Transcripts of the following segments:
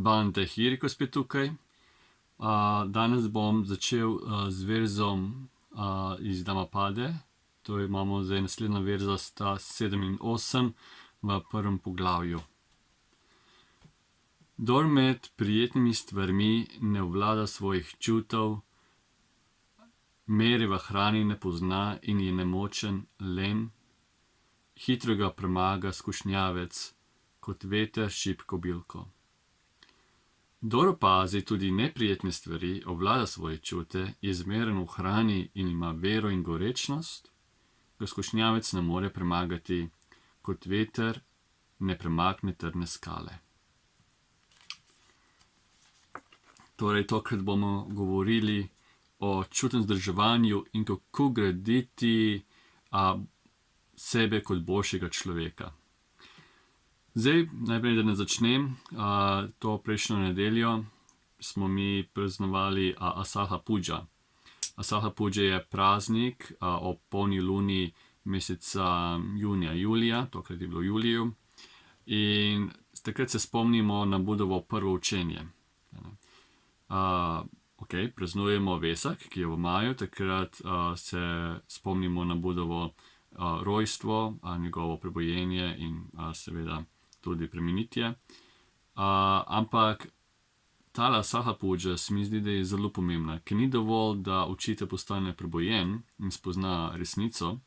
Bante Hiriko spet tukaj. Danes bom začel z verzom iz Damapade. To imamo zdaj naslednja verza sta 7 in 8 v prvem poglavju. Kdor med prijetnimi stvarmi ne obvlada svojih čutov, mere v hrani ne pozna in je nemočen, len, hitro ga premaga skušnjavec, kot veter šibko bilko. Kdor opazi tudi neprijetne stvari, obvlada svoje čute, je zmeren v hrani in ima vero in gorečnost, ga skušnjavec ne more premagati, kot veter ne premakne trdne skale. Torej, tokrat bomo govorili o čutnem vzdrževanju in kako graditi sebe kot boljšega človeka. Zdaj, najprej, da ne začnem, to prejšnjo nedeljo smo mi praznovali Asaha Pudža. Asaha Pudža je praznik ob polni luni meseca junija, julija, tokrat je bilo v juliju. In takrat se spomnimo na Budovo prvo učenje. Praznujemo Vesak, ki je v maju, takrat se spomnimo na Budovo rojstvo, njegovo prebojenje in seveda tudi preminitje. Ampak tale Asaha Pudža se mi zdi, da je zelo pomembna, ker ni dovolj, da učitelj postane prebojen in spozna resnico,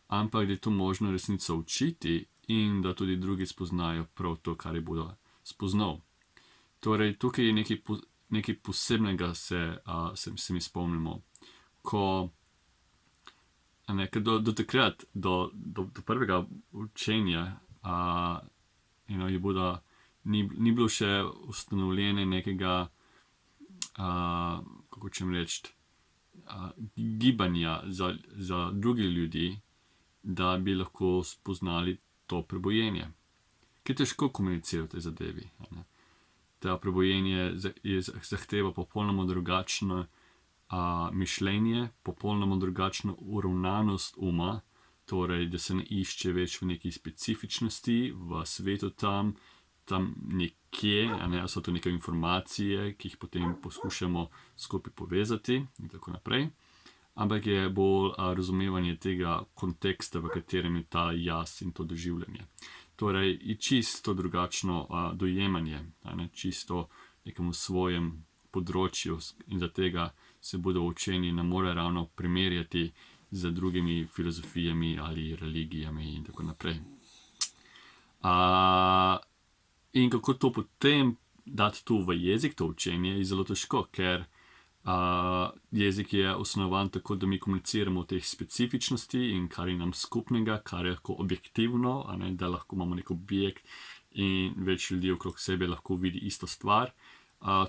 ampak da je to možno resnico učiti in da tudi drugi spoznajo prav to, kar je Buda spoznal. Torej, tukaj je nekaj posebnega se mi spomnimo, ko do takrat, do prvega učenja, je Buda, ni bilo še ustanovljene nekega, kako čem reči, gibanja za druge ljudi, da bi lahko spoznali to prebojenje. Ker je težko komunicirati o tej zadevi. To prebojenje zahteva popolnoma drugačno mišljenje, popolnoma drugačno uravnanost uma, torej, da se ne išče več v neki specifičnosti, v svetu tam nekje, so to neke informacije, ki jih potem poskušamo skupaj povezati in tako naprej, ampak je bolj razumevanje tega konteksta, v katerem je ta jaz in to doživljanje. Torej, je čisto drugačno dojemanje, čisto nekemu svojem področju in za tega se bodo učeni ne more ravno primerjati z drugimi filozofijami ali religijami in tako naprej. In kako to potem dati tu v jezik, to učenje, je zelo težko, ker jezik je osnovan tako, da mi komuniciramo o teh specifičnosti in kar je nam skupnega, kar je lahko objektivno, da lahko imamo nek objekt in več ljudi okrog sebe lahko vidi isto stvar.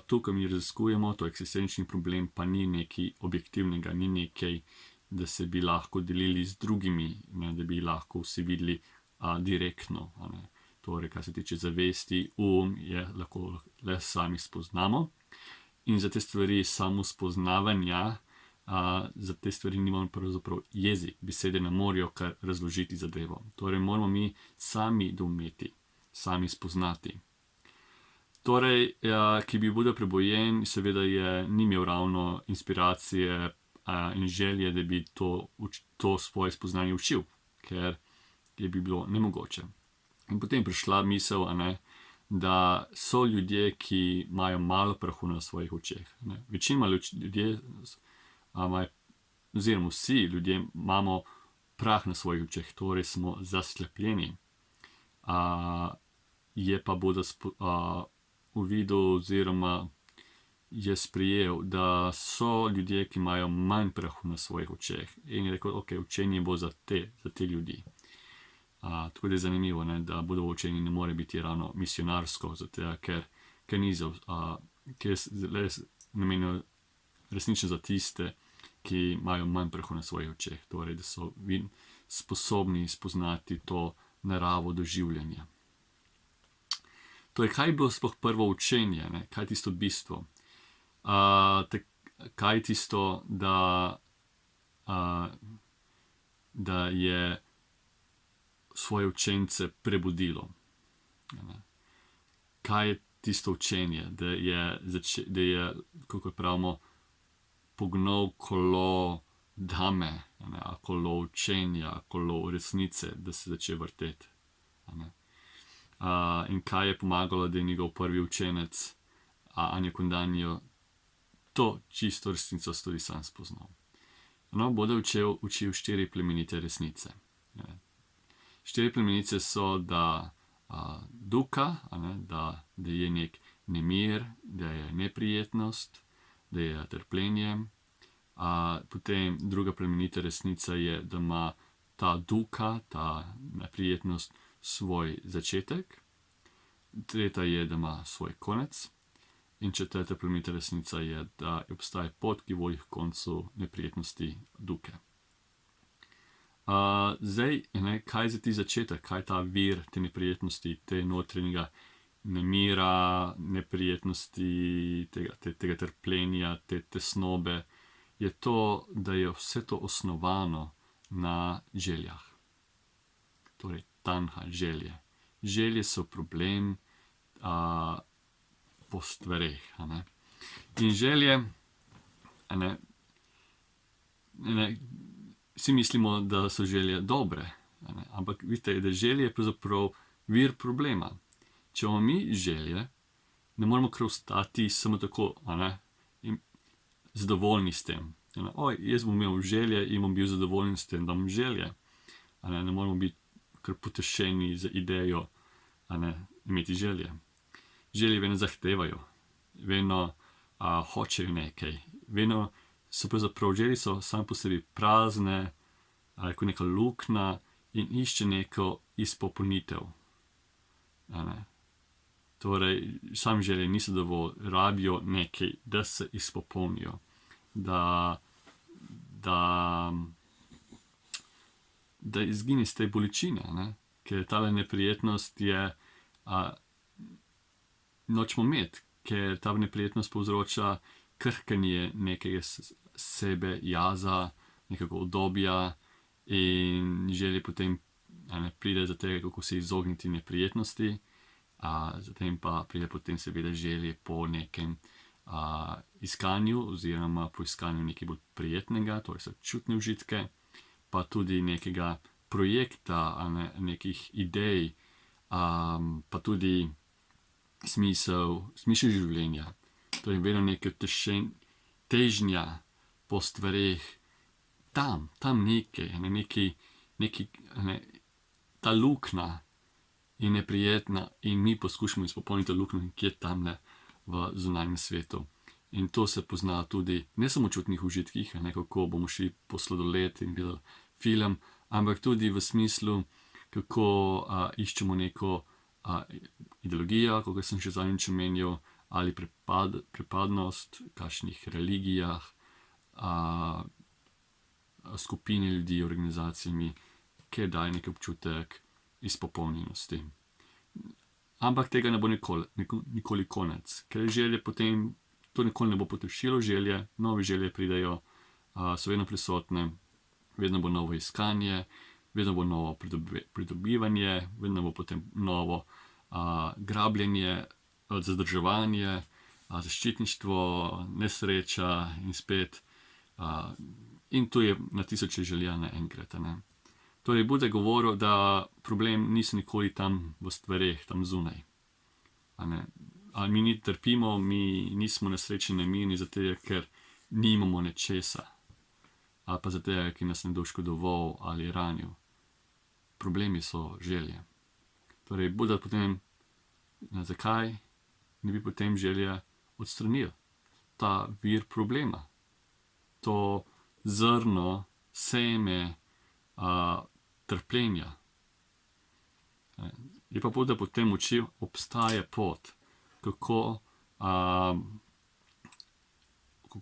Tukaj mi raziskujemo, to eksistenčni problem pa ni nekaj objektivnega, ni nekaj, da se bi lahko delili z drugimi, da bi lahko vsi videli direktno. Torej, kar se tiče zavesti, je lahko le sami spoznamo. In za te stvari samospoznavanja, za te stvari nimamo pravzaprav jezik, besede ne morejo kar razložiti zadevo. Torej, moramo mi sami doumeti, sami spoznati. Torej, ki bi Buda prebojen, seveda ni imel ravno inspiracije in želje, da bi to svoje spoznanje učil, ker bi bilo nemogoče. In potem prišla misel, da so ljudje, ki imajo malo prahu na svojih očeh. Večinoma ljudje, oziroma vsi ljudje imamo prah na svojih očeh, torej smo zaslepljeni. Je pa Buda uvidel oziroma je sprejel, da so ljudje, ki imajo manj prahu na svojih očeh. In je rekel, učenje bo za te ljudi. Tako da je zanimivo, da Budovo učenje ne more biti ravno misionarsko, zato ker je namenjeno resnično za tiste, ki imajo manj prahu na svojih očeh. Torej, da so sposobni spoznati to naravo doživljanja. Torej, kaj je bilo sploh prvo učenje? Kaj je tisto bistvo? Kaj je tisto, da je svoje učence prebudilo? Kaj je tisto učenje, da je, kako pravimo, pognal kolo dame, kolo učenja, kolo resnice, da se začne vrteti. In kaj je pomagalo, da je njegov prvi učenec, Anjo Kondanjo, to čisto resnico tudi sam spoznal. Bodo učil 4 plemenite resnice. 4 plemenice so, da duka, da je nek nemir, da je neprijetnost, da je trpljenje. Potem druga plemenita resnica je, da ima ta duka, ta neprijetnost, svoj začetek. Tretja je, da ima svoj konec. In četrta plemenita resnica je, da obstaja pot, ki vodi k koncu neprijetnosti duke. Zdaj, kaj za ti začetek, kaj je ta vir te neprijetnosti, te notranjega nemira, neprijetnosti, tega trpljenja, te tesnobe, je to, da je vse to osnovano na željah. Torej, tanha, želje. Želje so problem po stvareh. In želje, vsi mislimo, da so želje dobre, ampak vidite, da želje je pravzaprav vir problema. Če imamo mi želje, ne moremo kar ostati samo tako, in zadovoljni s tem. Jaz bom imel želje in bom bil zadovoljen s tem, da imam želje. Ne moramo biti kar potešeni z idejo, imeti želje. Želje vedno zahtevajo, vedno hočejo nekaj, vedno so pravzaprav želje so same po sebi prazne, kot neka luknja in išče neko izpopolnitev. Torej, sam želje niso dovolj, rabijo nekaj, da se izpopolnijo, da izgine iz te bolečine, ker tale neprijetnost je nočemo imeti, ker ta neprijetnost povzroča krhkanje nekega sebe, jaza, nekega udobja in želje potem pride za tega, kako se izogniti neprijetnosti, zatem pa pride potem seveda želje po nekem iskanju oziroma po iskanju nekaj bolj prijetnega, torej so čutne užitke, pa tudi nekega projekta, nekih idej, pa tudi smisel življenja. Torej, vedno neka težnja po stvareh, tam nekaj, ta luknja je neprijetna in mi poskušamo izpopolniti to luknjo, ki je tamle v zunanjem svetu. In to se pozna tudi ne samo v čutnih užitkih, kako bomo šli po sladoled in gledali film, ampak tudi v smislu, kako iščemo neko ideologijo, kot sem že zadnjič omenil, ali pripadnost kakšnih religijah, skupini ljudi, organizacijami, ki daje nek občutek izpopolnjenosti. Ampak tega ne bo nikoli konec, ker želje potem, to nikoli ne bo potešilo želje, nove želje pridejo, so vedno prisotne, vedno bo novo iskanje, vedno bo novo pridobivanje, vedno bo potem novo grabljenje, zadrževanje, zaščitništvo, nesreča in spet. In tu je na tisoče želja naenkrat. Torej, Buda je govoril, da problem niso nikoli tam v stvareh, tam zunaj. Ali mi ni trpimo, mi nismo nesrečni, nemirni, zato ker nimamo nečesa. Ali pa zato, ker nas nekdo škodoval ali ranil. Problemi so želje. Torej, Buda potem, zakaj ne bi potem želje odstranil? Ta vir problema. To zrno, seme trpljenja. Je pa Buda potem učil, obstaja pot, kako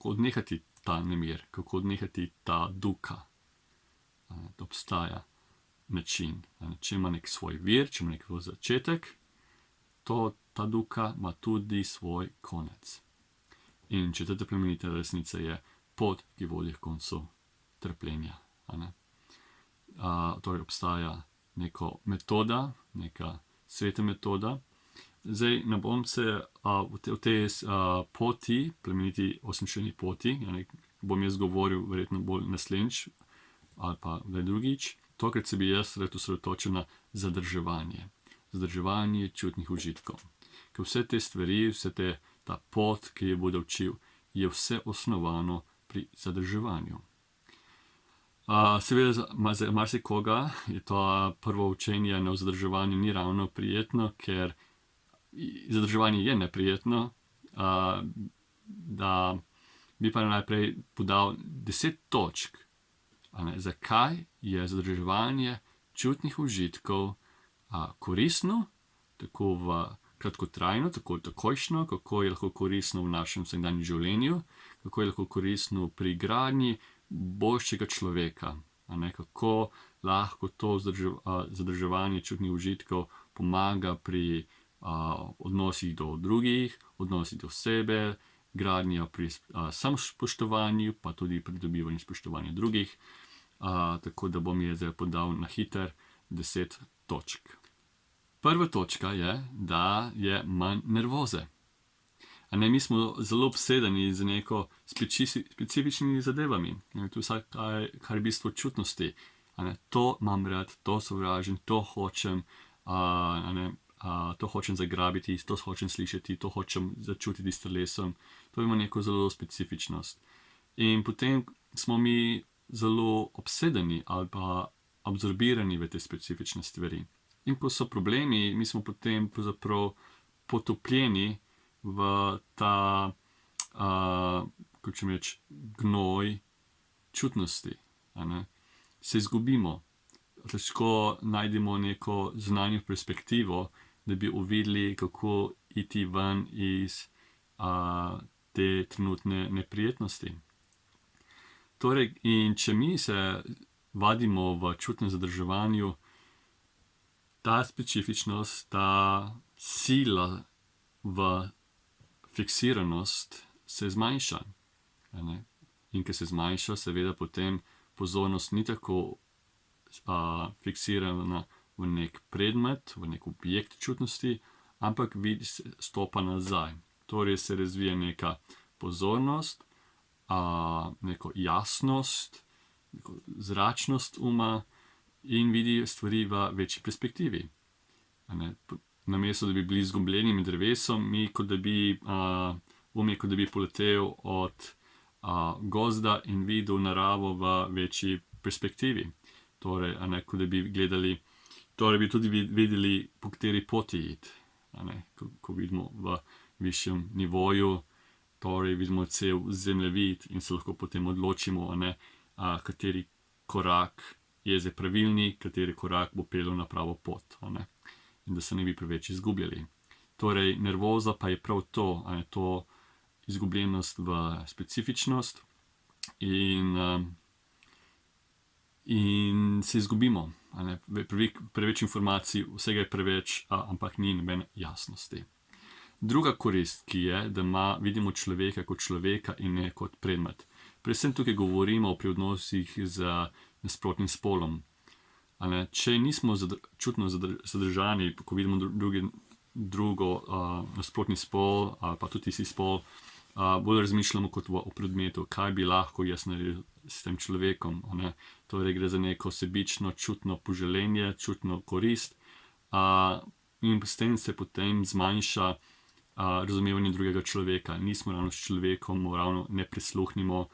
odnehati ta nemir, kako odnehati ta duka. Obstaja način. Če ima nek svoj vir, če ima nek svoj začetek, ta duka ima tudi svoj konec. In četrta plemenita resnica je pot, ki vodi k koncu trpljenja. Torej obstaja neka metoda, neka sveta metoda, Zdaj, ne bom se v tej poti, plemeniti osemčleni poti, bom jaz govoril verjetno bolj naslednjič ali pa drugič. Tokrat se bi jaz rad osredotočil na zadrževanje. Zadrževanje čutnih užitkov. Ker vse te stvari, ta pot, ki jo bodo učil, je vse osnovano pri zadrževanju. Seveda za marsikoga je to prvo učenje o zadrževanju ni ravno prijetno, ker zadrževanje je neprijetno, da bi pa najprej podal 10 točk, zakaj je zadrževanje čutnih užitkov koristno, tako kratkotrajno, tako takojšnjo, kako je lahko koristno v našem vsakdanjem življenju, kako je lahko koristno pri gradnji boljšega človeka, kako lahko to zadrževanje čutnih užitkov pomaga pri odnosih do drugih, odnosih do sebe, gradnja pri samospoštovanju, pa tudi pridobivanju spoštovanja drugih. Tako da bom jaz zdaj podal na hiter 10 točk. Prva točka je, da je manj nervoze. Mi smo zelo obsedeni z neko specifičnimi zadevami. To je vse, kar je bistvo čutnosti. To imam rad, to sovražim, to hočem, to hočem zagrabiti, to hočem slišati, to hočem začutiti s telesom. To ima neko zelo specifičnost. In potem smo mi zelo obsedeni ali pa absorbirani v te specifične stvari. In ko so problemi, mi smo potem pravzaprav potopljeni v ta, kako ćem reči, gnoj čutnosti. Se izgubimo. Težko najdemo neko znanjo perspektivo, da bi uvideli, kako iti ven iz te trenutne neprijetnosti. Torej, in če mi se vadimo v čutnem zadrževanju, ta specifičnost, ta sila v fiksiranost se zmanjša. In ker se zmanjša, seveda potem pozornost ni tako fiksirana v nek predmet, v nek objekt čutnosti, ampak stopa nazaj. Torej se razvija neka pozornost, neko jasnost, neko zračnost uma in vidi stvari v večji perspektivi. Namesto da bi bili izgubljeni med drevesom, kot da bi poletel od gozda in videl naravo v večji perspektivi. Torej, kot da bi gledali, torej bi tudi videli, po kateri poti iti. Ko vidimo v višjem nivoju, torej vidimo cel zemljevid in se lahko potem odločimo, kateri korak je zdaj pravilni, kateri korak bo peljal na pravo pot. In da se ne bi preveč izgubljali. Torej, nervoza pa je prav to, to izgubljenost v specifičnost in se izgubimo. Preveč informacij, vsega je preveč, ampak ni nobene jasnosti. Druga korist, ki je, da vidimo človeka kot človeka in ne kot predmet. Predvsem tukaj govorimo pri odnosih z nasprotnim spolom. Če nismo čutno zadržani, ko vidimo drugo nasprotni spol ali pa tudi isti spol, bolj razmišljamo kot o predmetu, kaj bi lahko jaz naredil s tem človekom. Torej gre za neko sebično, čutno poželenje, čutno korist in s tem se potem zmanjša razumevanje drugega človeka. Nismo ravno s človekom, ravno ne prisluhnimo,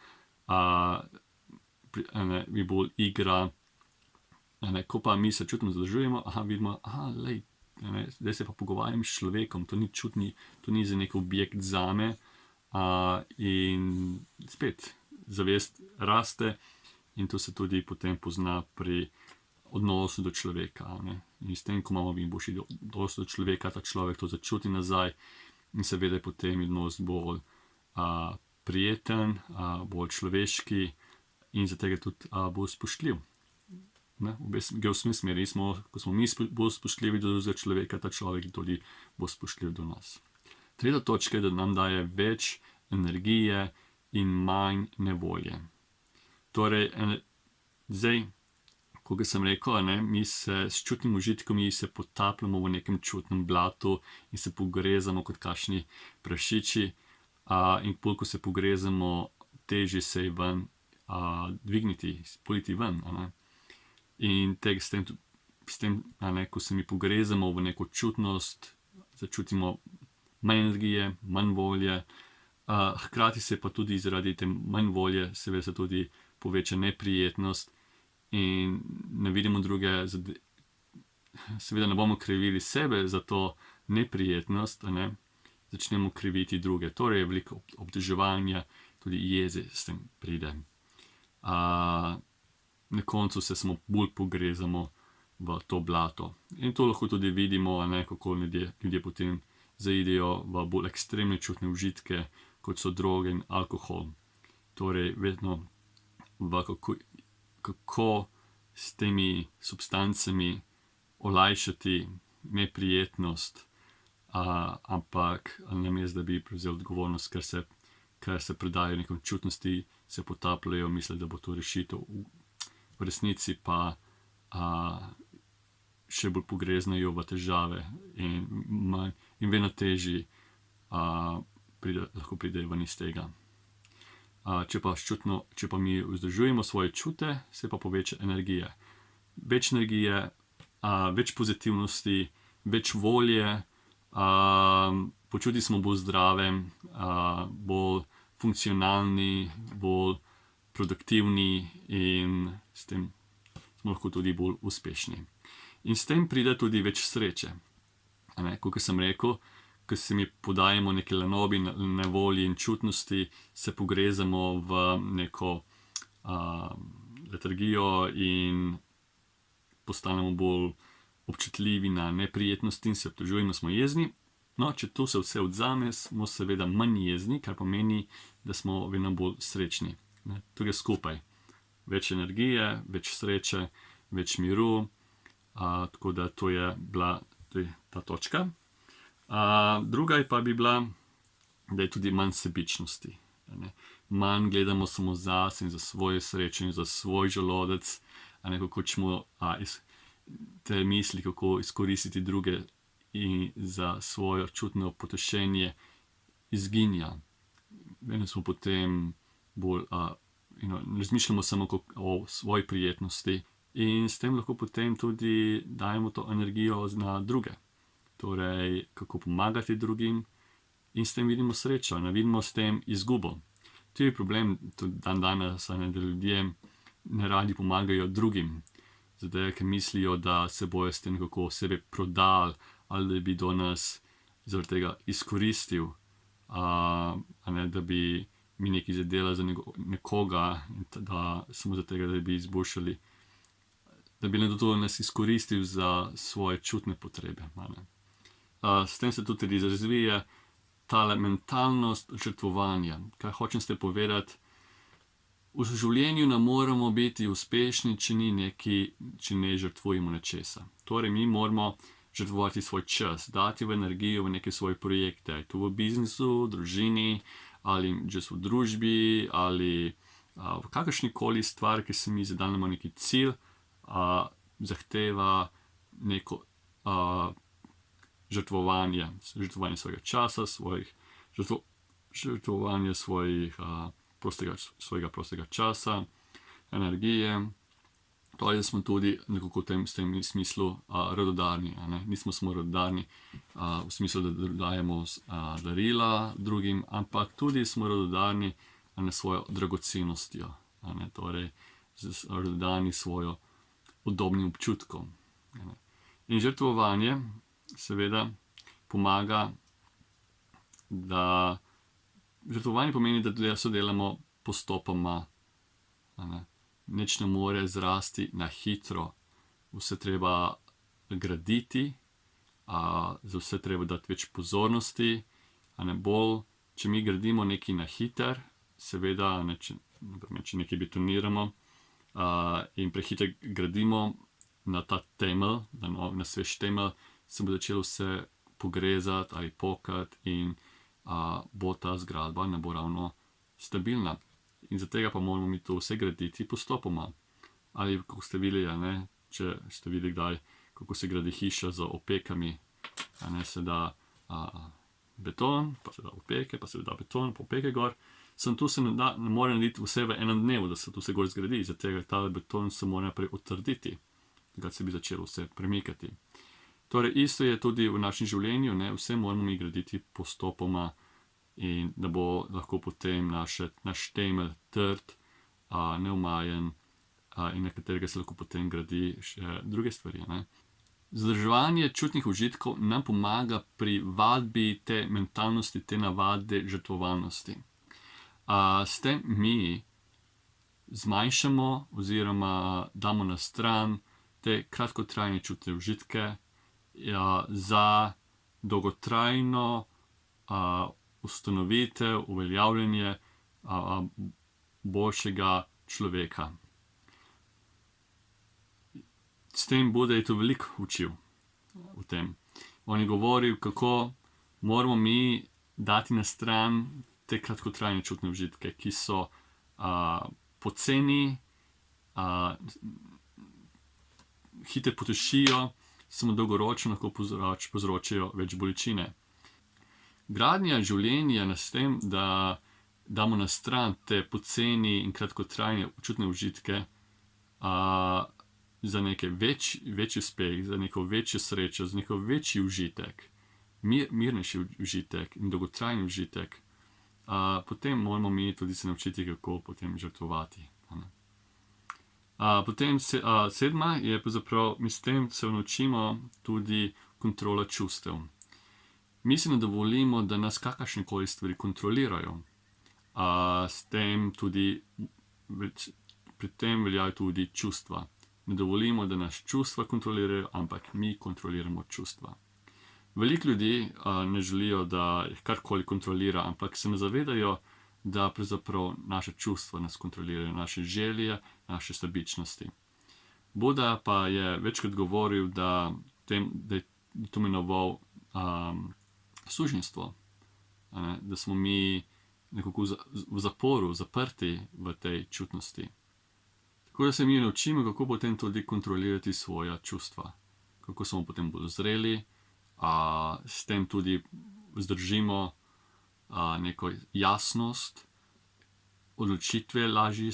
mi bolj igra. Ko pa mi se čutno zadržujemo, vidimo, zdaj se pa pogovarjam s človekom, to ni za nek objekt zame. In spet, zavest raste in to se tudi potem pozna pri odnosu do človeka. In s tem, ko imamo mi boljši odnos do človeka, ta človek to začuti nazaj in seveda je potem odnos bolj prijeten, bolj človeški in zato je tudi bolj spoštljiv. Gre v smeri, ko smo mi bolj spoštljivi do drugega človeka, ta človek tudi bolj spoštljiv do nas. Tretja točka je, da nam daje več energije in manj nevolje. Torej, zdaj, kot sem rekel, mi se s čutnim užitkom se potapljamo v nekem čutnem blatu in se pogrezamo kot kakšni prašiči. In bolj, ko se pogrezamo, težje se je ven dvigniti, politi ven. In s tem, ko se mi pogrezamo v neko čutnost, začutimo manj energije, manj volje, hkrati se pa tudi zaradi te manj volje seveda se tudi poveča neprijetnost in ne vidimo druge, seveda ne bomo krivili sebe za to neprijetnost, začnemo kriviti druge. Torej je veliko obtoževanja, tudi jeze s tem pride. Na koncu se samo bolj pogrezamo v to blato. In to lahko tudi vidimo, kako ljudje potem zaidejo v bolj ekstremne čutne užitke, kot so droge in alkohol. Torej, vedno kako s temi substancami olajšati neprijetnost, ampak namesto, da bi prevzel odgovornost, ker se predajo nekom čutnosti, se potapljajo, mislijo, da bo to rešitev. V resnici pa še bolj pogreznajo v težave in vedno težji lahko pridejo ven iz tega. Če pa mi vzdržujemo svoje čute, se pa poveča energija. Več energije, več pozitivnosti, več volje, počuti smo bolj zdrave, bolj funkcionalni, bolj produktivni in s tem smo lahko tudi bolj uspešni. In s tem pride tudi več sreče. Kot sem rekel, ko se mi podajamo neke lenobi, nevolji in čutnosti, se pogrezamo v neko letargijo in postanemo bolj občutljivi na neprijetnosti in se obtožujemo, smo jezni. No, če to se vse odzame, smo seveda manj jezni, kar pomeni, da smo vedno bolj srečni. Torej skupaj. Več energije, več sreče, več miru, tako da to je bila ta točka. Druga pa bi bila, da je tudi manj sebičnosti. Manj gledamo samo zase in za svojo srečo in za svoj želodec, kako hočemo te misli, kako izkoristiti druge in za svoje čutno potešenje izginja. Vedno smo potem bolj, razmišljamo samo o svoji prijetnosti in s tem lahko potem tudi dajemo to energijo na druge. Torej, kako pomagati drugim in s tem vidimo srečo, ne vidimo s tem izgubo. To je problem tudi danes, da ljudje ne radi pomagajo drugim, zato ker mislijo, da se bojo s tem nekako sebe prodali ali da bi do nas zaradi tega izkoristil, da bi mi nekaj zadelali za nekoga, da samo zato, da bi izboljšali, da bi nekdo nas izkoristil za svoje čutne potrebe. S tem se tudi razvija tale mentalnost žrtvovanja. Kaj hočem s tem povedati? V življenju ne moremo biti uspešni, če ne žrtvujemo nečesa. Torej, mi moramo žrtvovati svoj čas, dati v energijo v neke svoje projekte, tu v biznisu, družini, ali že v družbi, ali v kakršnikoli stvari, ki se mi zadamo neki cilj, zahteva neko žrtvovanje svojega časa, žrtvovanje svojega prostega časa, energije. Torej, da smo tudi nekako v tem smislu radodarni. Nismo samo radodarni v smislu, da dajemo darila drugim, ampak tudi smo radodarni s svojo dragocenostjo. Torej, radodarni s svojo udobnim občutkom. In žrtvovanje seveda pomaga, da žrtvovanje pomeni, da sodelamo postopoma. Nič ne more zrasti na hitro, vse treba graditi, za vse treba dati več pozornosti, če mi gradimo nekaj na hiter, seveda, če nekaj betoniramo in prehitro gradimo na ta temelj, na svež temelj, se bo začelo vse pogrezati ali pokati in bo ta zgradba ne bo ravno stabilna. In zaradi tega pa moramo mi to vse graditi postopoma. ali kako ste videli, če ste videli kdaj, kako se gradi hiša z opekami, se da beton, pa se da opeke, pa se da beton, pa opeke gor. Samo tu se ne more narediti vse v enem dnevu, da se to vse gor zgradi, zato ta beton se mora naprej utrditi, da se bi začelo vse premikati. Torej, isto je tudi v našem življenju, vse moramo mi graditi postopoma in da bo lahko potem naš temelj trd, neumajen in na katerega se lahko potem gradi še druge stvari. Zadrževanje čutnih užitkov nam pomaga pri vadbi te mentalnosti, te navade žrtvovalnosti. S tem mi zmanjšamo oziroma damo na stran te kratkotrajne čutne užitke za dolgotrajno ustanovitev, uveljavljanje boljšega človeka. S tem Buda je to veliko učil o tem. On je govoril, kako moramo mi dati na stran te kratkotrajne čutne užitke, ki so poceni, hitro potešijo, samo dolgoročno lahko povzročijo več bolečine. Gradnja življenja s tem, da damo na stran te poceni in kratkotrajne čutne užitke za neki večji uspeh, za neko večjo srečo, za neko večji užitek, mirnejši užitek in dolgotrajni užitek, potem moramo mi tudi se naučiti, kako potem žrtvovati. Potem 7. je pravzaprav, mi s tem se naučimo tudi kontrola čustev. Mi se ne dovolimo, da nas kakršnekoli stvari kontrolirajo. S tem tudi, pri tem veljajo tudi čustva. Ne dovolimo, da nas čustva kontrolirajo, ampak mi kontroliramo čustva. Veliko ljudi ne želijo, da jih karkoli kontrolira, ampak se ne zavedajo, da pravzaprav naše čustva nas kontrolirajo, naše želje, naše sebičnosti. Buda pa je večkrat govoril, da je to imenoval sužnjstvo, da smo mi nekako v zaporu, zaprti v tej čutnosti. Tako da se mi naučimo, kako potem tudi kontrolirati svoja čustva, kako smo potem bolj zreli, s tem tudi vzdržimo neko jasnost, odločitve lažje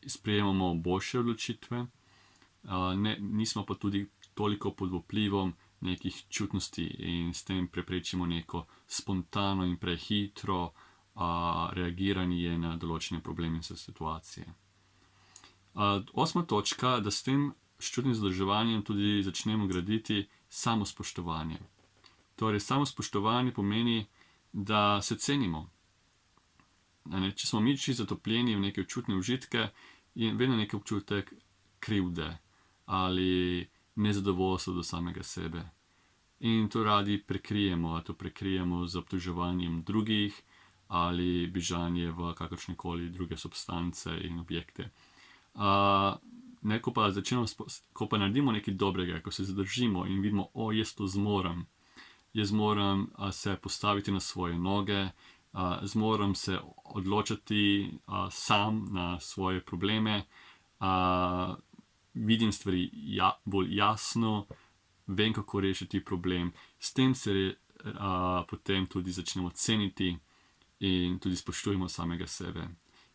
sprejemamo boljše odločitve, nismo pa tudi toliko pod vplivom nekih čutnosti in s tem preprečimo neko spontano in prehitro reagiranje na določene probleme in situacije. 8. točka, da s tem čutnim zadrževanjem tudi začnemo graditi samospoštovanje. Torej, samospoštovanje pomeni, da se cenimo. Če smo mi čisto zatopljeni v neke čutne užitke, je vedno neki občutek krivde ali nezadovoljstva do samega sebe. In to radi prekrijemo, a to prekrijemo z obtoževanjem drugih ali bežanje v kakršnekoli druge substance in objekte. Ko pa naredimo nekaj dobrega, ko se zadržimo in vidimo, jaz to zmorem. Jaz moram se postaviti na svoje noge, zmoram se odločati sam na svoje probleme, vidim stvari bolj jasno, vem, kako rešiti problem. S tem se potem tudi začnemo ceniti in tudi spoštujemo samega sebe.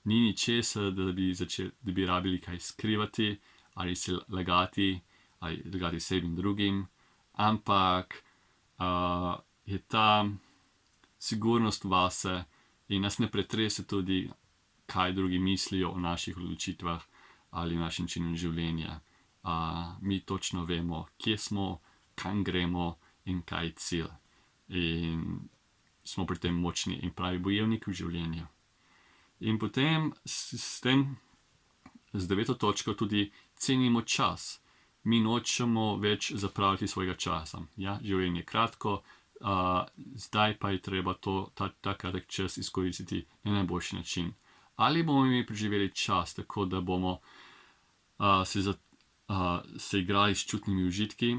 Ni ničesar, da bi rabili kaj skrivati ali se lagati sebi in drugim, ampak je ta sigurnost vase in nas ne pretrese tudi, kaj drugi mislijo o naših odločitvah ali našem načinu življenja. Mi točno vemo, kje smo, kam gremo in kaj je cilj. In smo pri tem močni in pravi bojevniki v življenju. In potem z 9. točko tudi cenimo čas. Mi nočemo več zapraviti svojega časa. Ja, življenje je kratko, zdaj pa je treba ta kratek čas izkoristiti na najboljši način. Ali bomo mi preživeli čas tako, da bomo se igrali s čutnimi užitki,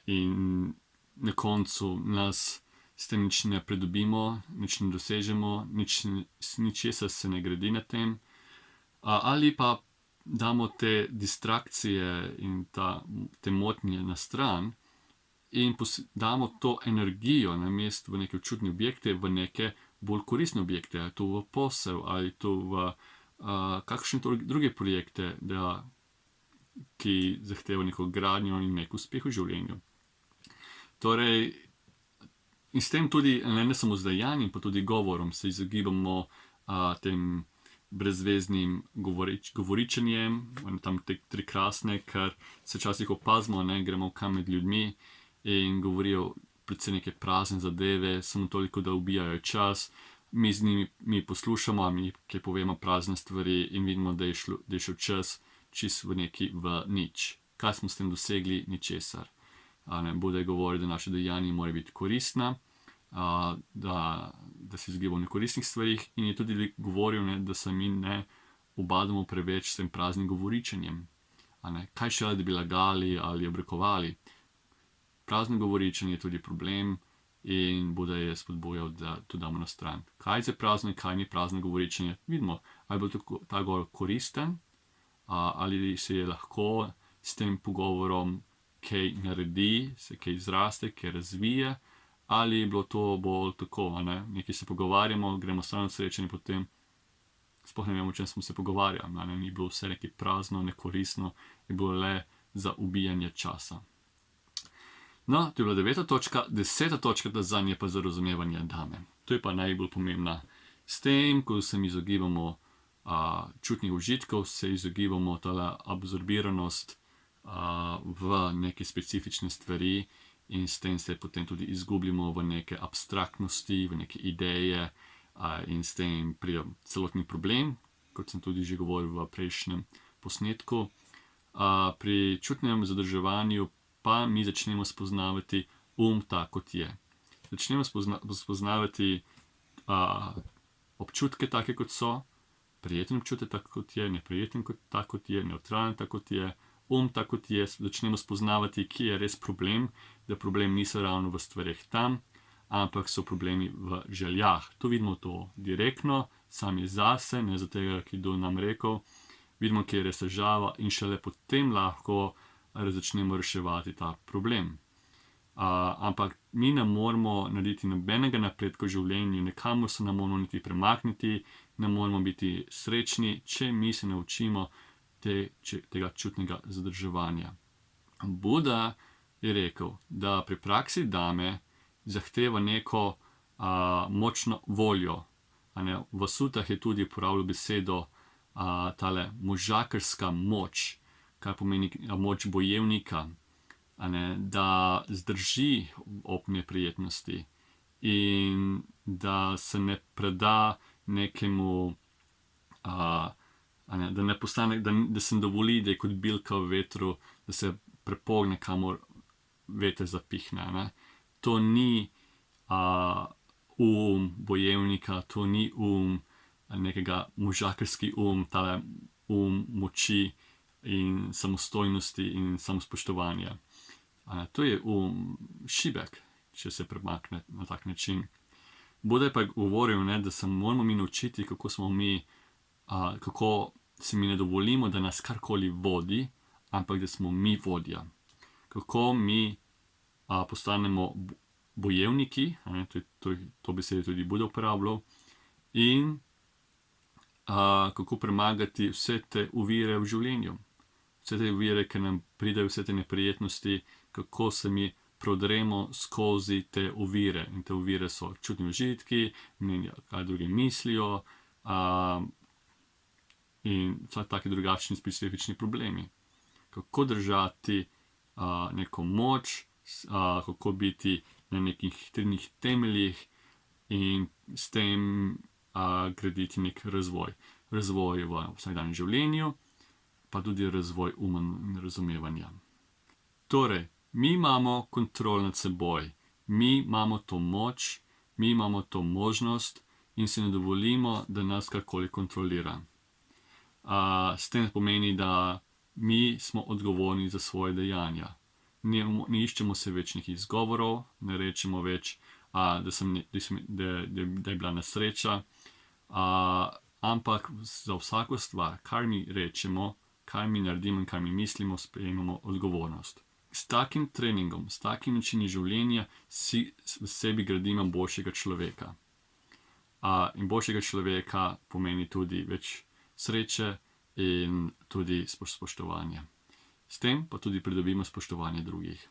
in na koncu nas s tem nič ne pridobimo, nič ne dosežemo, ničesar se ne gradi na tem, Ali pa damo te distrakcije in te motnje na stran in damo to energijo namesto v neke občutne objekte, v neke bolj koristne objekte, ali to v posel, ali to v kakšne druge projekte, ki zahtevajo neko gradnjo in nek uspeh v življenju. Torej, in s tem tudi ne samo z dejanjem, pa tudi govorom se izogibamo tem brezveznim govoričenjem, tam te tri krasne, ker se včasih opazimo, gremo kam med ljudmi in govorijo predvsem neke prazne zadeve, samo toliko, da ubijajo čas. Mi z njimi poslušamo, mi kaj povemo prazne stvari in vidimo, da je šel čas čist v nič. Kaj smo s tem dosegli? Ničesar. Buda je govoril, da naše dejanje mora biti koristna, da se izogibamo nekoristnih stvarih, in je tudi govoril, da se mi ne ubadamo preveč s tem praznim govoričenjem. Kaj šele, da bi lagali ali obrekovali. Prazno govoričenje je tudi problem in Buda je spodbujal, da to damo na stran. Kaj je prazno in kaj ni prazno govoričenje? Vidimo, ali bo ta govor koristen, ali se je lahko s tem pogovorom kaj naredi, se kaj izraste, kaj razvije, ali je bilo to bolj tako, nekaj se pogovarjamo, gremo stran od srečanja, potem sploh ne vemo, o čem smo se pogovarjali, ni bilo vse nekaj prazno, nekoristno, je bilo le za ubijanje časa. No, to je bila 9. točka, 10. točka za je pa za razumevanje dame. To je pa najbolj pomembna. S tem, ko se mi izogibamo čutnih užitkov, se izogibamo tale absorbiranost v neke specifične stvari in s tem se potem tudi izgubljamo v neke abstraktnosti, v neke ideje in s tem pride celotni problem, kot sem tudi že govoril v prejšnjem posnetku. Pri čutnem zadrževanju pa mi začnemo spoznavati tak, kot je. Začnemo spoznavati občutke take, kot so, prijeten občutek tak, kot je, neprijeten tak, kot je, nevtralen tak, kot je, tak, kot je. Začnemo spoznavati, kje je res problem, da problem niso ravno v stvareh tam, ampak so problemi v željah. To vidimo to direktno, sami zase, ne zato, ki kdo nam rekel. Vidimo, kje je res težava in šele potem lahko začnemo reševati ta problem. Ampak mi ne moramo narediti nobenega napredka v življenju, nekamor se ne moramo niti premakniti, ne moramo biti srečni, če mi se naučimo tega čutnega zadrževanja. Buda je rekel, da pri praksi dame zahteva neko močno voljo. V sutah je tudi uporabljal besedo tale možakarska moč, kar pomeni moč bojevnika, da zdrži ob neprijetnosti in da se ne preda nekemu, da ne postane, da se ne dovoli, da je kot bilka v vetru, da se prepogne, kamor veter zapihne. To ni bojevnika, to ni nekega možakarski tale moči in samostojnosti in samospoštovanja. To je šibek, če se premakne na tak način. Buda je pa govoril, da se moramo mi naučiti, kako se mi ne dovolimo, da nas karkoli vodi, ampak da smo mi vodja. Kako mi postanemo bojevniki, to besedo tudi Buda uporabljal, in kako premagati vse te ovire v življenju. Vse te ovire, ki nam pridejo, vse te neprijetnosti, kako se mi prodremo skozi te ovire. In te ovire so čutni užitki, mnenja, kaj drugi mislijo, in vsak taki drugačni specifični problemi. Kako držati neko moč, kako biti na nekih trdnih temeljih in s tem graditi nek razvoj. Razvoj v vsakdanjem življenju, pa tudi razvoj in razumevanja. Torej, mi imamo kontrol nad seboj, mi imamo to moč, mi imamo to možnost in se ne dovolimo, da nas karkoli kontrolira. S tem pomeni, da mi smo odgovorni za svoje dejanja. Ne iščemo se več nekih izgovorov, ne rečemo več, da je bila nesreča, ampak za vsako stvar, kar mi rečemo, kar mi naredimo in kar mi mislimo, sprejemamo odgovornost. S takim treningom, s takim načinom življenja si v sebi gradimo boljšega človeka. In boljšega človeka pomeni tudi več sreče in tudi spoštovanje. S tem pa tudi pridobimo spoštovanje drugih.